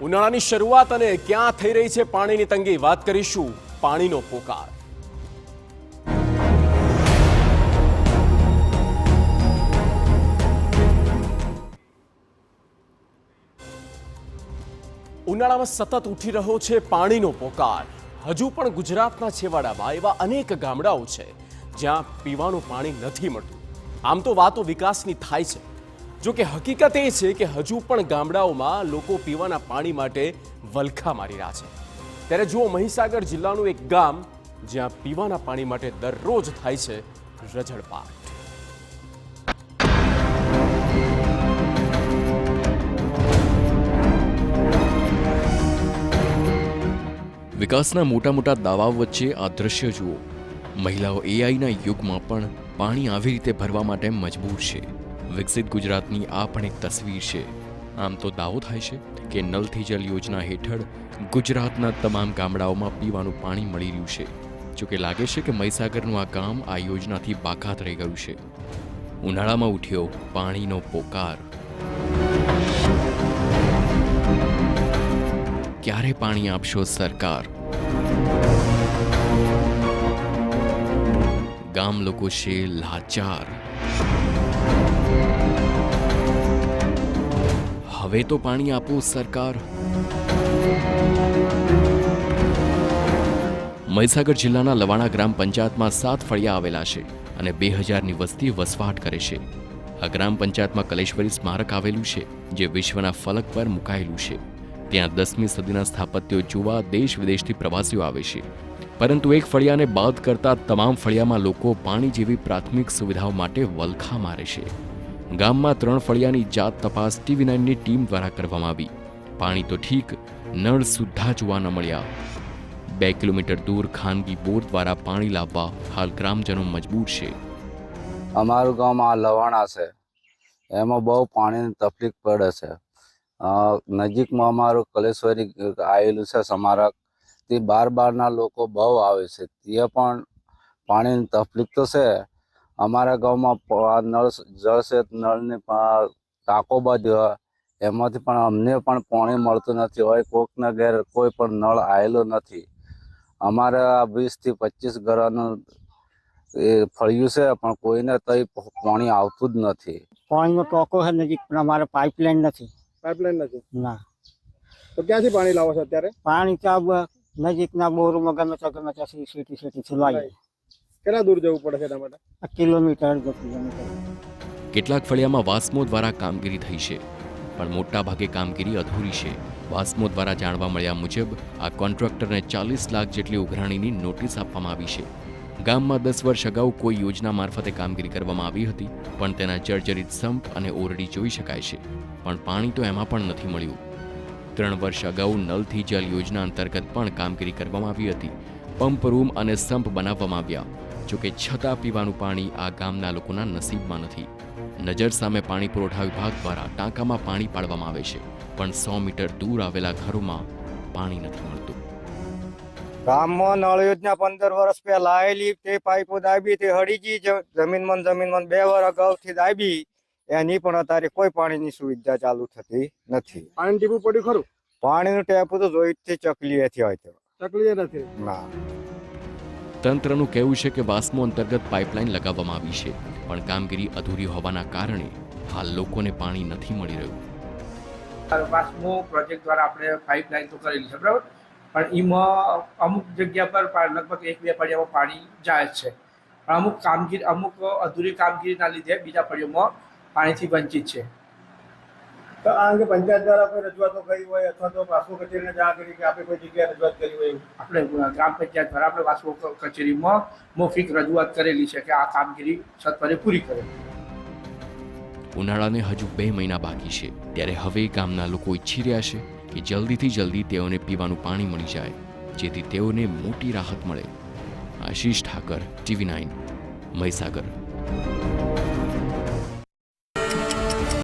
ઉનાળાની શરૂઆત અને ક્યાં થઈ રહી છે પાણીની તંગી, વાત કરીશું પાણીનો પોકાર। ઉનાળામાં સતત ઉઠી રહ્યો છે પાણીનો પોકાર। હજુ પણ ગુજરાતના છેવાડામાં એવા અનેક ગામડાઓ છે જ્યાં પીવાનું પાણી નથી મળતું। આમ તો વાતો વિકાસની થાય છે, જો કે હકીકત એ છે કે હજુ પણ ગામડાઓમાં લોકો પીવાના પાણી માટે વલખા મારી રહ્યા છે। ત્યારે જુઓ મહીસાગર જિલ્લાનું એક ગામ જ્યાં પીવાના પાણી માટે દરરોજ થાય છે રઝળપાટ। વિકાસના મોટા મોટા દાવાઓ વચ્ચે આ દ્રશ્ય જુઓ। મહિલાઓ એઆઈના યુગમાં પણ પાણી આવી રીતે ભરવા માટે મજબૂર છે। વિકસિત ગુજરાતની આ પણ એક તસવીર છે। આમ તો દાવો થાય છે કે નલથી જલ યોજના હેઠળ ગુજરાતના તમામ ગામડાઓમાં પીવાનું પાણી મળી રહ્યું છે। જોકે લાગે છે કે મહીસાગરનું આ ગામ આ યોજનાથી બાકાત રહી ગયું છે। ઉનાળામાં ઉઠ્યો પાણીનો પોકાર। ક્યારે પાણી આપશો સરકાર? ગામ લોકો છે લાચાર। હવે તો પાણી આપો સરકાર। મહીસાગર જિલ્લાના લવાણા ગ્રામ પંચાયતમાં 7 ફળિયા આવેલા છે અને 2000ની વસ્તી વસવાટ કરે છે। આ ગ્રામ પંચાયતમાં કલેશ્વરી સ્મારક આવેલું છે, જે વિશ્વના ફલક પર મુકાયેલું છે। ત્યાં 10મી સદીના સ્થાપત્યો જોવા દેશ વિદેશથી પ્રવાસીઓ આવે છે, પરંતુ એક ફળિયાને બાદ કરતા તમામ ફળિયામાં લોકો પાણી જેવી પ્રાથમિક સુવિધાઓ માટે વલખા મારે છે। ગામમાં 3 ફળિયાની જાત તપાસ TV9ની ટીમ દ્વારા કરવામાં આવી। પાણી તો ઠીક, નળ સુદ્ધા જોવા ન મળ્યા। 2 કિલોમીટર દૂર ખાનગી બોર દ્વારા પાણી લાવવા હાલ ગ્રામજનો મજબૂર છે। અમારું ગામ આ લવાણા છે, એમાં બહુ પાણીની તકલીફ પડે છે। નજીકમાં અમારું કલેશ્વરી આવેલું છે સ્મારક, તે બારના લોકો બહુ આવે છે, તે પણ પાણીની તકલીફ તો છે। અમારા ગામમાં નળ જળ છે, નળની ટાંકો બાંધ્યો, એમાંથી પણ અમને પણ પાણી મળતું નથી હોય। કોકના ઘેર કોઈ પણ નળ આવેલો નથી। અમારે 20 થી 25 ઘરોનું એ ફળિયું છે, પણ કોઈને તઈ પાણી આવતું જ નથી। પાણીનો ટાંકો છે નજીક, પણ અમારે પાઇપલાઇન નથી। પાઇપલાઇન નથી? ના। તો ક્યાંથી પાણી લાવો છો અત્યારે? પાણી ત્યાં નજીકના બોરમાં ગમે ત્યાં સીટી લાવીએ। કેટલા દૂર જવું પડે છે એના માટે? 1 કિલોમીટર 1.5 કિલોમીટર। કેટલાક ફળિયામાં વાસ્મો દ્વારા કામગીરી થઈ છે, પણ મોટા ભાગે કામગીરી અધૂરી છે। વાસ્મો દ્વારા જાણવા મળ્યા મુજબ આ કોન્ટ્રાક્ટરને 40 લાખ જેટલી ઉઘરાણીની નોટિસ આપવામાં આવી છે। ગામમાં 10 વર્ષ અગાઉ કોઈ યોજના મારફતે કામગીરી કરવામાં આવી હતી, પણ તેના જર્જરિત સંપ અને ઓરડી જોઈ શકાય છે, પણ પાણી તો એમાં પણ નથી મળ્યું। 3 વર્ષ અગાઉ નલથી જલ યોજના અંતર્ગત પણ કામગીરી કરવામાં આવી હતી। પંપ રૂમ અને સંપ બનાવવામાં આવ્યા, જોકે છતાં પીવાનું પાણી આ ગામના લોકોના નસીબમાં નથી। નજર સામે પાણી પુરવઠા વિભાગ દ્વારા ટાંકામાં પાણી પાડવામાં આવે છે, પણ 100 મીટર દૂર આવેલા ઘરોમાં પાણી નથી મળતું। ગામમાં નળ યોજના 15 વર્ષ પહેલા આવેલી, તે પાઇપો દાબી, તે હળી ગઈ જમીનમાં 2 વર્ષ અગાઉથી દાબી, એની પણ અત્યારે કોઈ પાણીની સુવિધા ચાલુ થતી નથી। પાણી ટીપું પડ્યું ખરું? પાણીનું ટેપ તો જોઈથી ચકલીએથી હોય તો તકલીફ નથી ના। તંત્રનું કહેવું છે કે વાસ્મો અંતર્ગત પાઇપલાઇન લગાવવામાં આવી છે, પણ કામગીરી અધૂરી હોવાના કારણે હાલ લોકોને પાણી નથી મળી રહ્યું। વાસ્મો પ્રોજેક્ટ દ્વારા આપણે પાઇપલાઇન તો કરેલી છે, બરાબર, પણ એમાં અમુક જગ્યા પર લગભગ 1-2 ફળિયામાં પાણી જાય છે, પણ અમુક અધૂરી કામગીરીના લીધે બીજા ફળિયામાં પાણીથી વંચિત છે। તો આ અંગે પંચાયત દ્વારા કોઈ રજૂઆતો કરી હોય અથવા તો વાસ્મો કચેરીને જાણ કરી કે આપણે કોઈ જગ્યાએ રજૂઆત કરી હોય? આપણે ગ્રામ પંચાયત દ્વારા આપણે વાસ્મો કચેરીમાં મૌખિક રજૂઆત કરેલી છે કે આ કામગીરી સત્વરે પૂરી કરે। ઉનાળાને હજુ 2 મહિના બાકી છે, ત્યારે હવે ગામના લોકો ઈચ્છી રહ્યા છે કે જલ્દીથી જલ્દી તેઓને પીવાનું પાણી મળી જાય, જેથી તેઓને મોટી રાહત મળે। આશીષ ઠાકર, TV9, મહીસાગર।